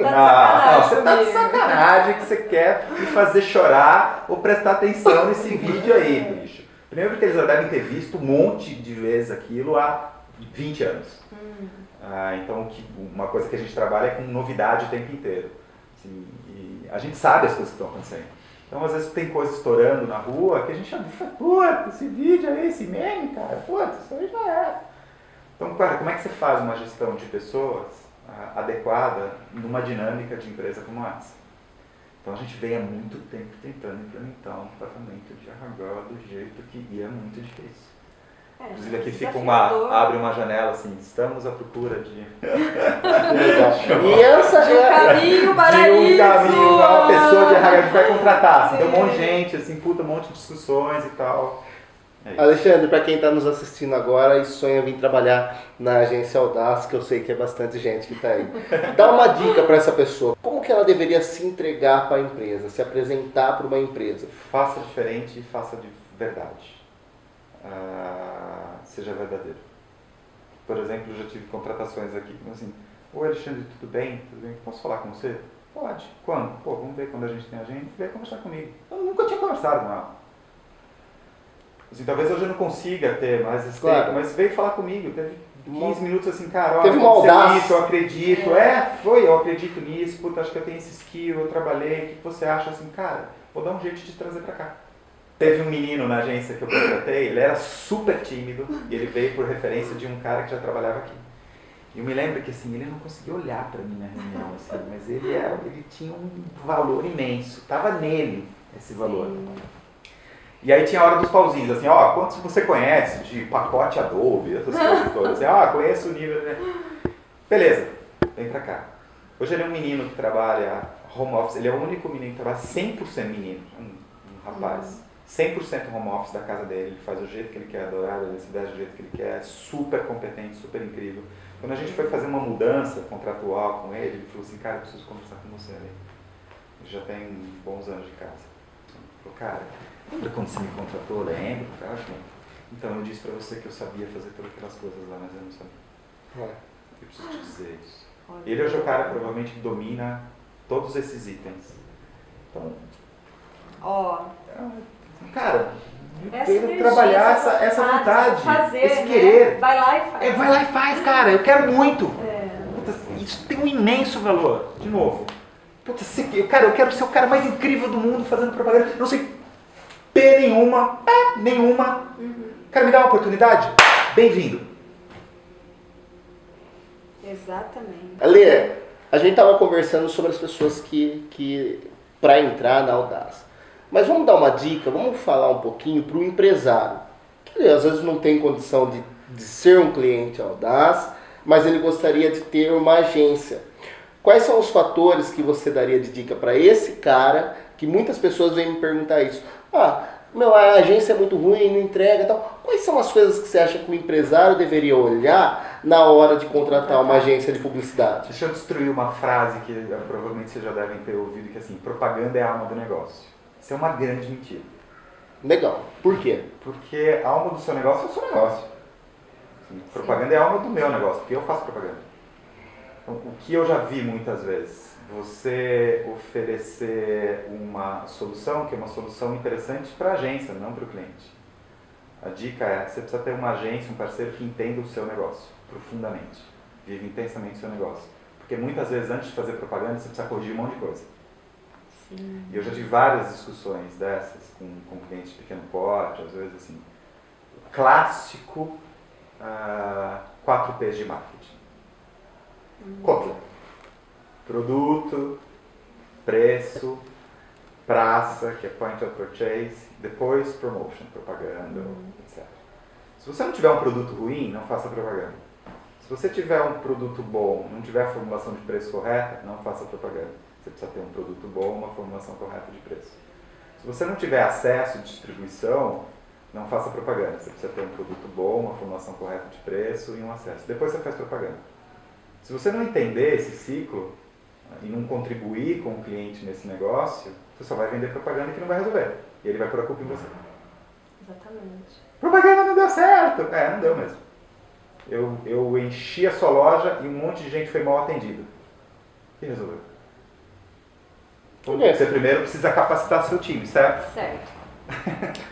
você tá de sacanagem que você quer me fazer chorar ou prestar atenção nesse vídeo aí, bicho. Primeiro porque eles já devem ter visto um monte de vezes aquilo há 20 anos. Então, uma coisa que a gente trabalha é com novidade o tempo inteiro. Assim, e a gente sabe as coisas que estão acontecendo. Então, às vezes tem coisa estourando na rua que a gente fala, putz, esse vídeo aí, esse meme, cara, putz, isso aí já é. Então, cara, como é que você faz uma gestão de pessoas adequada numa dinâmica de empresa como essa? Então, a gente vem há muito tempo tentando implementar um departamento de RH do jeito que é muito difícil. Inclusive aqui abre uma janela assim, estamos à procura de E essa de um caminho para isso! Uma pessoa de RH que vai contratar. Assim, tem um monte de gente, assim, um monte de discussões e tal. Alexandre, para quem está nos assistindo agora e sonha vir trabalhar na agência Audaz, que eu sei que é bastante gente que está aí, dá uma dica para essa pessoa. Como que ela deveria se entregar para a empresa, se apresentar para uma empresa? Faça diferente e faça de verdade. Seja verdadeiro. Por exemplo, eu já tive contratações aqui, assim, oi Alexandre, tudo bem? Tudo bem? Posso falar com você? Pode. Quando? Pô, vamos ver quando a gente tem agenda, vem conversar comigo. Eu nunca tinha conversado com ela. Assim, talvez hoje eu não consiga ter mais esse tempo, mas veio falar comigo, teve 15 minutos assim, cara, teve uma audácia. Isso, eu acredito, eu acredito nisso, puta, acho que eu tenho esse skill, eu trabalhei, o que você acha? Assim, cara, vou dar um jeito de te trazer pra cá. Teve um menino na agência que eu contratei, ele era super tímido e ele veio por referência de um cara que já trabalhava aqui. eu me lembro que assim, ele não conseguia olhar para mim na reunião, assim, mas ele tinha um valor imenso, tava nele esse valor. Sim. E aí tinha a hora dos pauzinhos, assim, ó, quantos você conhece de pacote Adobe, essas coisas todas, assim, conheço o nível, né? Beleza, vem pra cá. Hoje ele é um menino que trabalha home office, ele é o único menino que trabalha 100% menino, um rapaz, 100% home office da casa dele, ele faz do jeito que ele quer, adorado, ele se veste do jeito que ele quer, super competente, super incrível. Quando a gente foi fazer uma mudança contratual com ele falou assim, cara, eu preciso conversar com você ali. Ele já tem bons anos de casa. Ele falou, cara, lembra quando você me contratou? Lembro, cara. Então eu disse pra você que eu sabia fazer todas aquelas coisas lá, mas eu não sabia. Eu preciso te dizer isso. Ele hoje é o cara que provavelmente domina todos esses itens. Então, cara, trabalhar essa vontade, fazer, esse querer. Né? Vai lá e faz. Vai lá e faz, cara, eu quero muito. Puta, isso tem um imenso valor. De novo. Puta, eu quero ser o cara mais incrível do mundo fazendo propaganda. Não sei P nenhuma. Quero me dar uma oportunidade? Bem-vindo. Exatamente. Ale, a gente estava conversando sobre as pessoas que para entrar na Audaz. Mas vamos dar uma dica, vamos falar um pouquinho para o empresário, que às vezes não tem condição de ser um cliente Audaz, mas ele gostaria de ter uma agência. Quais são os fatores que você daria de dica para esse cara, que muitas pessoas vêm me perguntar isso? A agência é muito ruim, não entrega e tal. Quais são as coisas que você acha que o empresário deveria olhar na hora de contratar uma agência de publicidade? Deixa eu destruir uma frase que provavelmente vocês já devem ter ouvido, que é assim, propaganda é a alma do negócio. Isso é uma grande mentira. Legal. Por quê? Porque a alma do seu negócio é o seu negócio. Assim, propaganda é a alma do meu negócio, porque eu faço propaganda. Então, o que eu já vi muitas vezes, você oferecer uma solução que é uma solução interessante para a agência, não para o cliente. A dica é, você precisa ter uma agência, um parceiro que entenda o seu negócio profundamente, vive intensamente o seu negócio. Porque muitas vezes, antes de fazer propaganda, você precisa corrigir um monte de coisa. Sim. E eu já tive várias discussões dessas com clientes de pequeno porte, às vezes assim, o clássico 4 P's de marketing. Kotler. Produto, preço, praça, que é point of purchase, depois promotion, propaganda, etc. Se você não tiver um produto ruim, não faça propaganda. Se você tiver um produto bom, não tiver a formulação de preço correta, não faça propaganda. Você precisa ter um produto bom, uma formulação correta de preço. Se você não tiver acesso de distribuição, não faça propaganda. Você precisa ter um produto bom, uma formulação correta de preço e um acesso. Depois você faz propaganda. Se você não entender esse ciclo e não contribuir com o cliente nesse negócio, você só vai vender propaganda que não vai resolver. E ele vai pôr a culpa em você. Exatamente. Propaganda não deu certo. Não deu mesmo. Eu enchi a sua loja e um monte de gente foi mal atendida. E resolveu. Você primeiro precisa capacitar seu time, certo? Certo.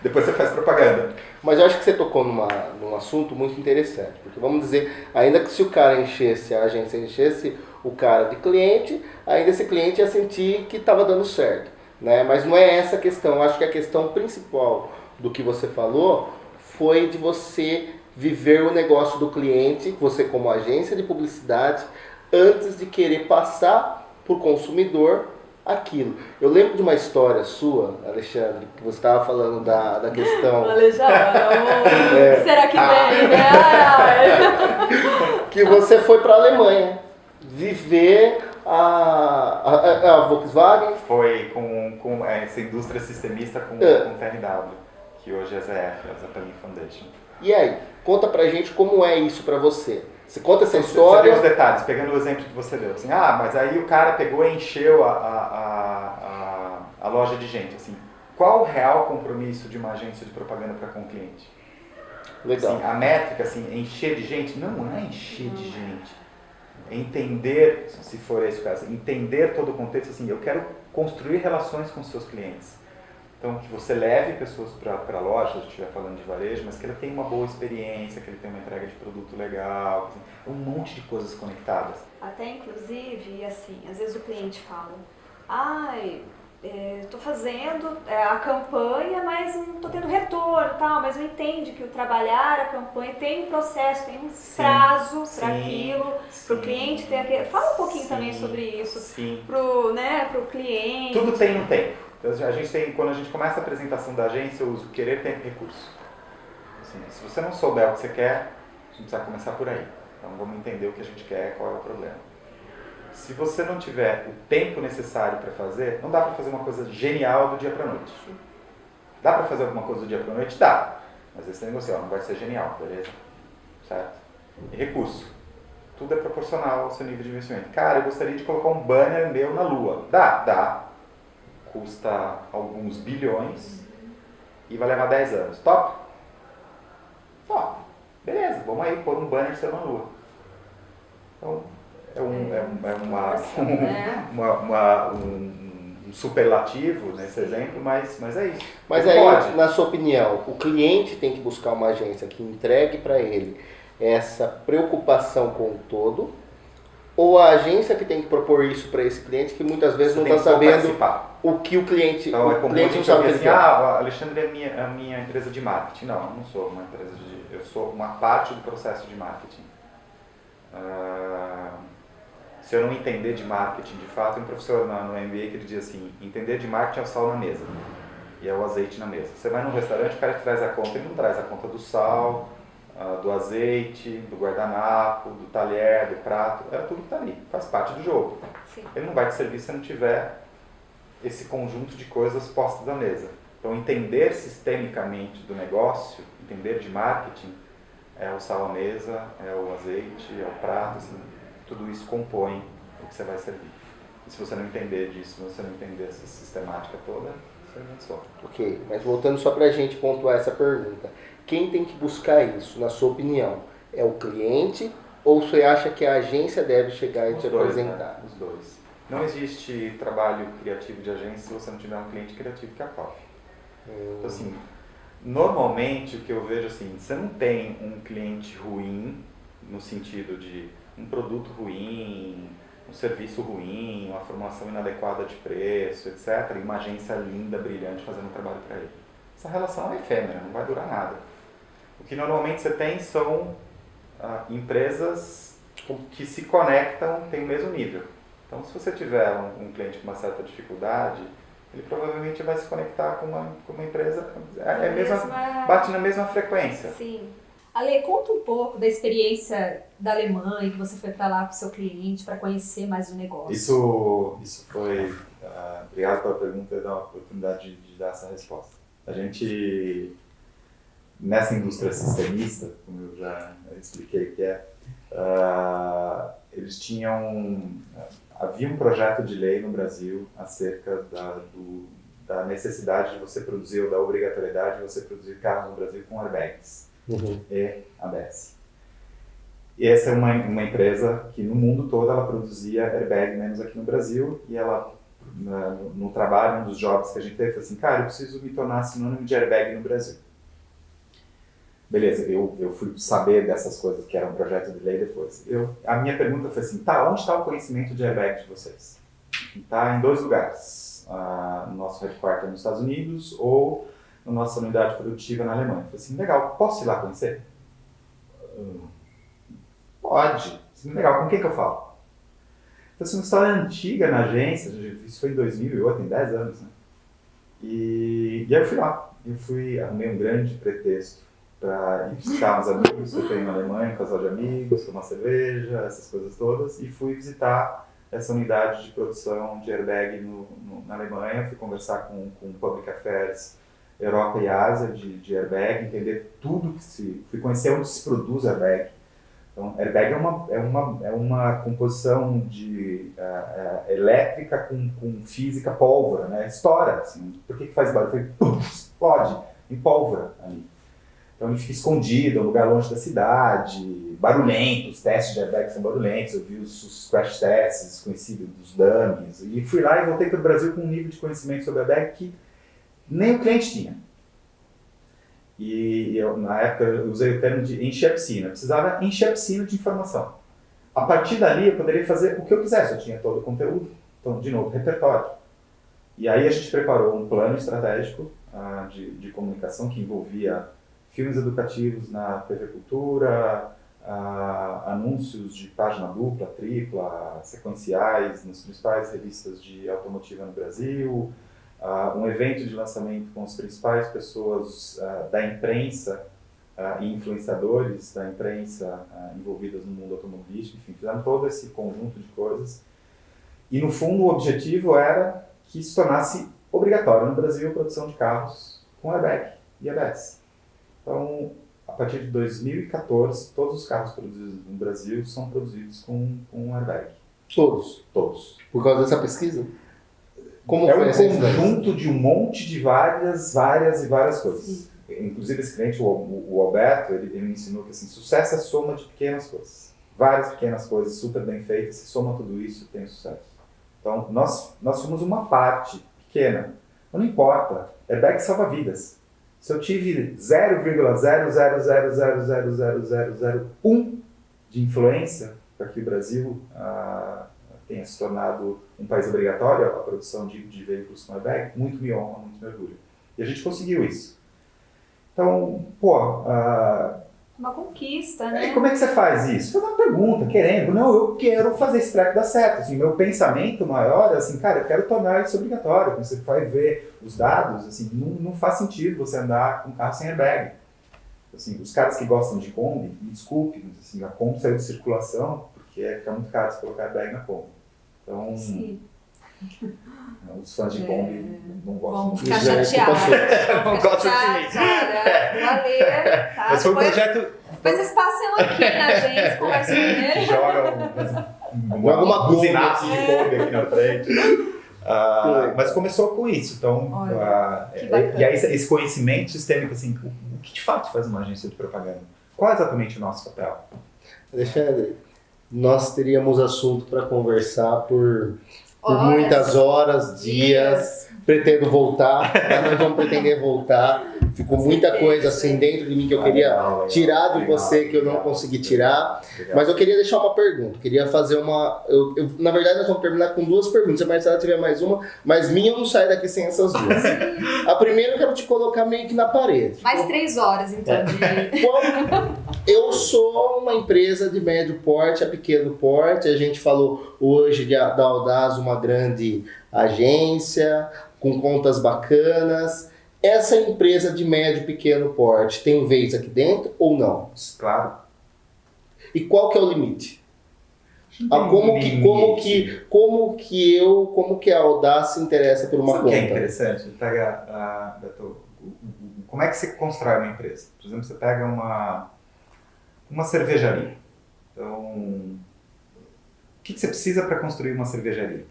Depois você faz propaganda. Mas eu acho que você tocou num assunto muito interessante. Porque vamos dizer, ainda que se o cara enchesse, a agência enchesse o cara de cliente, ainda esse cliente ia sentir que estava dando certo. Né? Mas não é essa a questão. Eu acho que a questão principal do que você falou foi de você viver o negócio do cliente, você como agência de publicidade, antes de querer passar para o consumidor aquilo. Eu lembro de uma história sua, Alexandre, que você estava falando da questão... Alexandre, será que vem, né? Que você foi para a Alemanha viver a Volkswagen. Foi com essa indústria sistemista com TRW, que hoje é ZF, a Zeppelin Foundation. E aí, conta pra gente como é isso pra você. Você conta essa história... Você vê os detalhes, pegando o exemplo que você deu. Assim, mas aí o cara pegou e encheu a loja de gente. Assim, qual o real compromisso de uma agência de propaganda para com o cliente? Legal. Assim, a métrica, assim, encher de gente? Não é encher de gente. É entender, se for esse o caso, entender todo o contexto. Assim, eu quero construir relações com os seus clientes. Então, que você leve pessoas para a loja, se estiver falando de varejo, mas que ele tenha uma boa experiência, que ele tenha uma entrega de produto legal, assim, um monte de coisas conectadas. Até inclusive, assim, às vezes o cliente fala, estou fazendo a campanha, mas não estou tendo retorno, tal, mas eu entendo que o trabalhar a campanha tem um processo, tem um prazo para aquilo, Para o cliente ter aquele... Fala um pouquinho Sim, também sobre isso. Sim. Pro cliente. Tudo tem um tempo. Então, a gente tem, quando a gente começa a apresentação da agência, eu uso querer, tempo e recurso. Assim, se você não souber o que você quer, a gente precisa começar por aí. Então vamos entender o que a gente quer, qual é o problema. Se você não tiver o tempo necessário para fazer, não dá para fazer uma coisa genial do dia para a noite. Dá para fazer alguma coisa do dia para a noite? Dá. Mas esse negócio não vai ser genial, beleza? Certo? E recurso. Tudo é proporcional ao seu nível de investimento. Cara, eu gostaria de colocar um banner meu na Lua. Dá. Custa alguns bilhões e vai levar 10 anos. Top? Top. Beleza, vamos aí pôr um banner seu na Lua. Então, um superlativo nesse exemplo, mas é isso. Mas aí, na sua opinião, o cliente tem que buscar uma agência que entregue para ele essa preocupação com o todo, ou a agência que tem que propor isso para esse cliente que muitas vezes não está sabendo o que o cliente, então, o cliente não sabe assim, Alexandre é a minha empresa de marketing. Não, eu não sou uma empresa eu sou uma parte do processo de marketing. Se eu não entender de marketing de fato, tem um professor no MBA que ele diz assim, entender de marketing é o sal na mesa e é o azeite na mesa. Você vai num restaurante, o cara que traz a conta, ele não traz a conta do sal, do azeite, do guardanapo, do talher, do prato, é tudo que está ali, faz parte do jogo. Sim. Ele não vai te servir se não tiver esse conjunto de coisas postas na mesa. Então, entender sistemicamente do negócio, entender de marketing, é o sal à mesa, é o azeite, é o prato, assim, tudo isso compõe o que você vai servir. E se você não entender disso, se você não entender essa sistemática toda, você não sofre. Ok, mas voltando só para a gente pontuar essa pergunta. Quem tem que buscar isso, na sua opinião? É o cliente ou você acha que a agência deve chegar e te apresentar? Né? Os dois. Não existe trabalho criativo de agência se você não tiver um cliente criativo que acolhe. Então, assim, normalmente o que eu vejo assim, você não tem um cliente ruim, no sentido de um produto ruim, um serviço ruim, uma formulação inadequada de preço, etc. E uma agência linda, brilhante, fazendo um trabalho para ele. Essa relação é efêmera, não vai durar nada. O que normalmente você tem são empresas que se conectam, têm o mesmo nível. Então, se você tiver um cliente com uma certa dificuldade, ele provavelmente vai se conectar com uma empresa, bate na mesma frequência. Sim. Ale, conta um pouco da experiência da Alemanha, que você foi para lá com o seu cliente, para conhecer mais o negócio. Isso foi... obrigado pela pergunta e dar a oportunidade de dar essa resposta. A gente, nessa indústria sistemista, como eu já expliquei que eles tinham... Havia um projeto de lei no Brasil acerca da necessidade de você produzir, ou da obrigatoriedade de você produzir carros no Brasil com airbags e ABS. E essa é uma empresa que no mundo todo ela produzia airbag, menos aqui no Brasil, e ela, no trabalho, um dos jobs que a gente teve, foi assim, cara, eu preciso me tornar sinônimo de airbag no Brasil. Beleza, eu fui saber dessas coisas que era um projeto de lei depois. A minha pergunta foi assim, onde está o conhecimento de airbag de vocês? Está em 2 lugares, no nosso headquarter nos Estados Unidos ou na nossa unidade produtiva na Alemanha. Eu falei assim, legal, posso ir lá conhecer? Pode. Assim, legal, com quem que eu falo? Então, assim, uma história antiga na agência, isso foi em 2008, tem 10 anos, né? E aí eu fui lá, arrumei um grande pretexto para ir visitar uns amigos que eu tenho na Alemanha, um casal de amigos, tomar cerveja, essas coisas todas, e fui visitar essa unidade de produção de airbag na Alemanha, fui conversar com Public Affairs Europa e Ásia de airbag, entender tudo fui conhecer onde se produz airbag. Então, airbag é uma composição de elétrica com física pólvora, né? Estoura, assim. Por que faz barulho? Explode em pólvora ali. Então ele fica escondido, é um lugar longe da cidade, barulhento, os testes de airbag são barulhentos, eu vi os crash tests conhecidos dos dummies, e fui lá e voltei para o Brasil com um nível de conhecimento sobre airbag que nem o cliente tinha. E eu, na época, eu usei o termo de encher a piscina, eu precisava encher a piscina de informação. A partir dali eu poderia fazer o que eu quisesse, eu tinha todo o conteúdo, então, de novo, repertório. E aí a gente preparou um plano estratégico de comunicação que envolvia filmes educativos na TV Cultura, anúncios de página dupla, tripla, sequenciais nas principais revistas de automotiva no Brasil, um evento de lançamento com as principais pessoas da imprensa e influenciadores da imprensa envolvidas no mundo automobilístico, enfim, fizemos todo esse conjunto de coisas. E no fundo o objetivo era que se tornasse obrigatório no Brasil a produção de carros com airbag e ABS. Então, a partir de 2014, todos os carros produzidos no Brasil são produzidos com airbag. Todos? Todos. Por causa dessa pesquisa? Como É foi um essa influência? conjunto de um monte de várias coisas. Inclusive esse cliente, o Alberto, ele me ensinou que assim, sucesso é soma de pequenas coisas. Várias pequenas coisas super bem feitas, se soma tudo isso, tem sucesso. Então, nós somos uma parte pequena. Não importa, airbag salva vidas. Se eu tive 0,000000001 de influência para que o Brasil tenha se tornado um país obrigatório a produção de veículos com airbag, muito me honra, muito me orgulho. E a gente conseguiu isso. Então, Uma conquista, né? como é que você faz isso? Faz uma pergunta, querendo. Não, eu quero fazer esse treco dar certo. Assim, meu pensamento maior é assim, cara, eu quero tornar isso obrigatório. Quando você vai ver os dados, assim, não faz sentido você andar com um carro sem airbag. Assim, os caras que gostam de Kombi, me desculpe, mas assim, a Kombi saiu de circulação porque fica muito caro você colocar airbag na Kombi. Então, Sim. os fãs de Kombi não gostam Vamos muito. ficar chateados. Não gostam de mim. Valeu, tá? Mas foi um Depois- projeto Depois vocês passam aqui na gente, conversam com ele. joga Alguma buzinaço bomba. de Kombi aqui na frente. Mas começou com isso, então, Olha, que bacana. e aí esse conhecimento sistêmico, assim, o que de fato faz uma agência de propaganda? Qual é exatamente o nosso papel? Alexandre, nós teríamos assunto para conversar por Horas. muitas horas, dias. Pretendo voltar, mas nós vamos pretender voltar. Ficou muita coisa assim dentro de mim que eu queria Legal, tirar de legal, você que eu não legal. consegui tirar. Legal. Mas eu queria deixar uma pergunta. Queria fazer uma. Na verdade, nós vamos terminar com duas perguntas. Se a Marcela tiver mais uma, mas minha eu não saio daqui sem essas duas. A primeira eu quero te colocar meio que na parede. Mais 3 horas, então, de... Eu sou uma empresa de médio porte a pequeno porte. A gente falou hoje da Audaz, uma grande agência com contas bacanas. Essa empresa de médio e pequeno porte tem vez aqui dentro ou não? Claro. E qual que é o limite? Não tem Como que a Audaz se interessa por uma Sabe o que é conta? interessante? Beto, como é que você constrói uma empresa? Por exemplo, você pega uma cervejaria. Então, o que você precisa para construir uma cervejaria?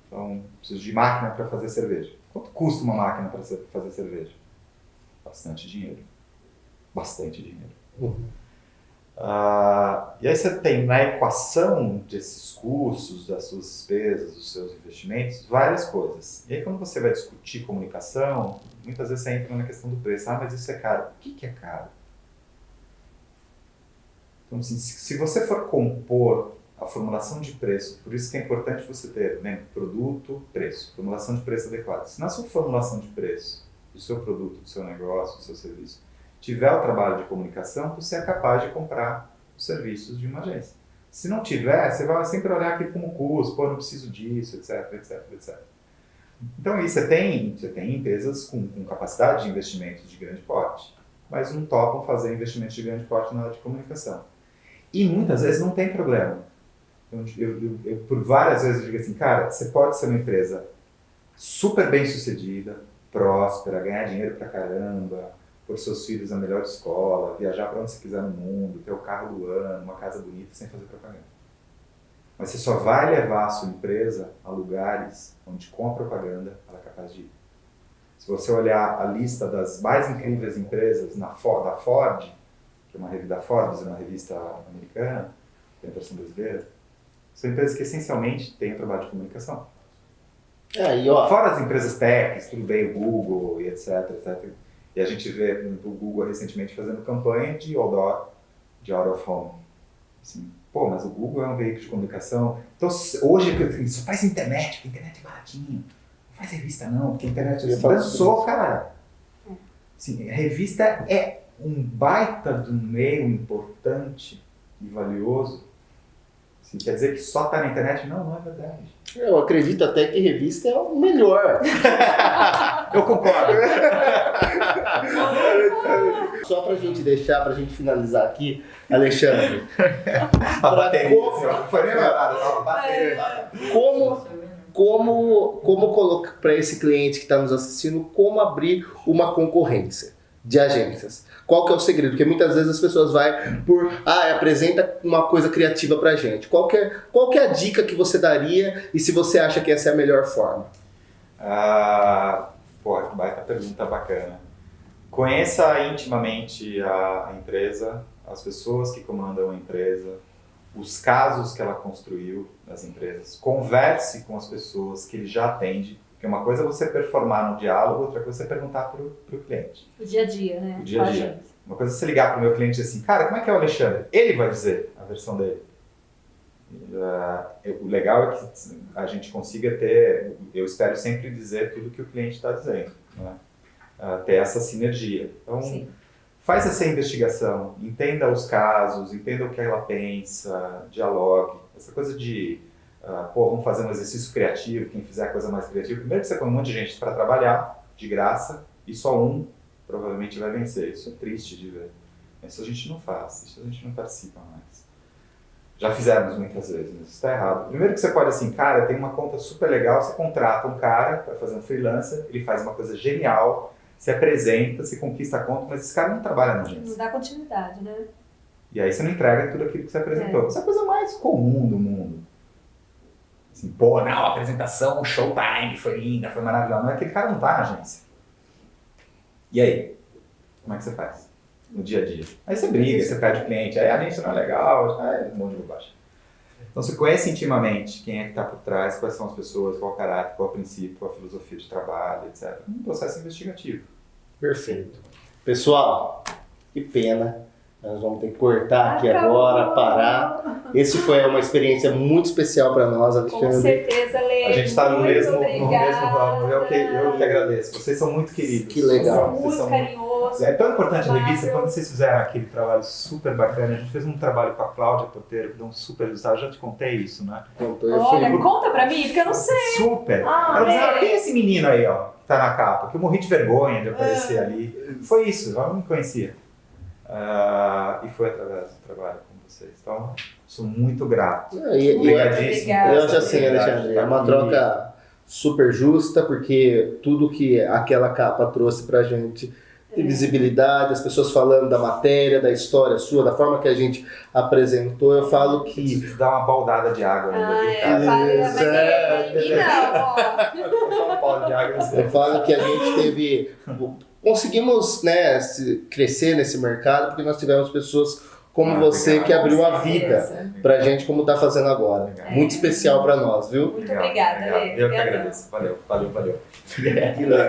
Então, preciso de máquina para fazer cerveja. Quanto custa uma máquina para fazer cerveja? Bastante dinheiro. Bastante dinheiro. E aí você tem na equação desses custos, das suas despesas, dos seus investimentos, várias coisas. E aí quando você vai discutir comunicação, muitas vezes você entra na questão do preço. Mas isso é caro. O que é caro? Então, assim, se você for compor a formulação de preço, por isso que é importante você ter, né, produto, preço, formulação de preço adequada. Se na sua formulação de preço do seu produto, do seu negócio, do seu serviço, tiver o trabalho de comunicação, você é capaz de comprar os serviços de uma agência. Se não tiver, você vai sempre olhar aquilo como custo, não preciso disso, etc, etc, etc. Então, aí você tem empresas com capacidade de investimentos de grande porte, mas não topam fazer investimentos de grande porte na área de comunicação. E muitas vezes não tem problema. Eu por várias vezes eu digo assim, cara, você pode ser uma empresa super bem sucedida, próspera, ganhar dinheiro pra caramba, pôr seus filhos na melhor escola, viajar para onde você quiser no mundo, ter o carro do ano, uma casa bonita, sem fazer propaganda. Mas você só vai levar a sua empresa a lugares onde com a propaganda ela é capaz de ir. Se você olhar a lista das mais incríveis empresas da Ford, que é uma revista da Forbes, é uma revista americana, tem a versão brasileira, são empresas que essencialmente têm um trabalho de comunicação. Fora as empresas techs, tudo bem, o Google e etc, etc. E a gente vê o Google recentemente fazendo campanha de outdoor, de out of home. Assim, mas o Google é um veículo de comunicação. Então, hoje, só faz internet, porque a internet é baratinho. Não faz revista não, porque a internet dançou, cara. Assim, a revista é um baita de um meio importante e valioso. Assim, quer dizer que só tá na internet? Não, não é verdade. Eu acredito até que revista é o melhor. Eu concordo. Só pra gente deixar, pra gente finalizar aqui, Alexandre. A bateria, assim, ó, foi lembrado, tava batendo. Como colocar para esse cliente que está nos assistindo, como abrir uma concorrência de agências? Qual que é o segredo? Porque muitas vezes as pessoas vão apresenta uma coisa criativa pra gente. Qual que é a dica que você daria e se você acha que essa é a melhor forma? Que baita pergunta bacana. Conheça intimamente a empresa, as pessoas que comandam a empresa, os casos que ela construiu nas empresas. Converse com as pessoas que ele já atende, porque uma coisa é você performar no diálogo, outra coisa é você perguntar para o cliente. O dia a dia, né? O dia a dia. Uma coisa é você ligar para o meu cliente e dizer assim, cara, como é que é o Alexandre? Ele vai dizer a versão dele. O legal é que a gente consiga ter, eu espero sempre dizer tudo que o cliente está dizendo, né? Ter essa sinergia. Então, sim, faz essa investigação, entenda os casos, entenda o que ela pensa, dialogue. Essa coisa de, vamos fazer um exercício criativo, quem fizer a coisa mais criativa. Primeiro que você põe um monte de gente para trabalhar, de graça, e só um provavelmente vai vencer. Isso é triste de ver. Isso a gente não faz, isso a gente não participa mais. Já fizemos muitas vezes, mas isso está errado. Primeiro que você pode assim, cara, tem uma conta super legal, você contrata um cara para fazer um freelancer, ele faz uma coisa genial, se apresenta, se conquista a conta, mas esse cara não trabalha na agência. Não dá continuidade, né? E aí você não entrega tudo aquilo que você apresentou. Isso é a coisa mais comum do mundo. Assim, a apresentação, o showtime foi linda, foi maravilhosa. Mas aquele cara não tá na agência. E aí? Como é que você faz? No dia a dia. Aí você briga, você perde o cliente, aí a agência não é legal, aí um monte de bobagem. Então você conhece intimamente quem é que está por trás, quais são as pessoas, qual o caráter, qual o princípio, qual a filosofia de trabalho, etc. Um processo investigativo. Perfeito. Pessoal, que pena. Nós vamos ter que cortar aqui agora, parar. Esse foi uma experiência muito especial para nós, Alexandre. Com certeza, Lê. A gente está no mesmo ramo. Eu que agradeço. Vocês são muito queridos. Que legal. Muito carinhoso. É tão importante a revista, quando vocês fizeram aquele trabalho super bacana, a gente fez um trabalho com a Cláudia Porteiro, que deu um super resultado. Eu já te contei isso, né? Olha, conta pra mim, porque eu não sei. Super. Ela dizia, quem é esse menino aí, ó, que tá na capa? Que eu morri de vergonha de aparecer ali. Foi isso, ela não me conhecia. E foi através do trabalho com vocês. Então, sou muito grato. Obrigadíssimo. Eu acho assim, Alexandre, é uma troca super justa, porque tudo que aquela capa trouxe pra gente de visibilidade, as pessoas falando da matéria, da história sua, da forma que a gente apresentou, eu falo que... Preciso dar uma baldada de água ainda, viu, cara? Eu falo que a gente teve... Conseguimos, né, crescer nesse mercado porque nós tivemos pessoas como você que abriu a vida pra gente como tá fazendo agora. Muito especial pra nós, viu? Muito obrigada, Lê. Eu que agradeço. Valeu. Que legal.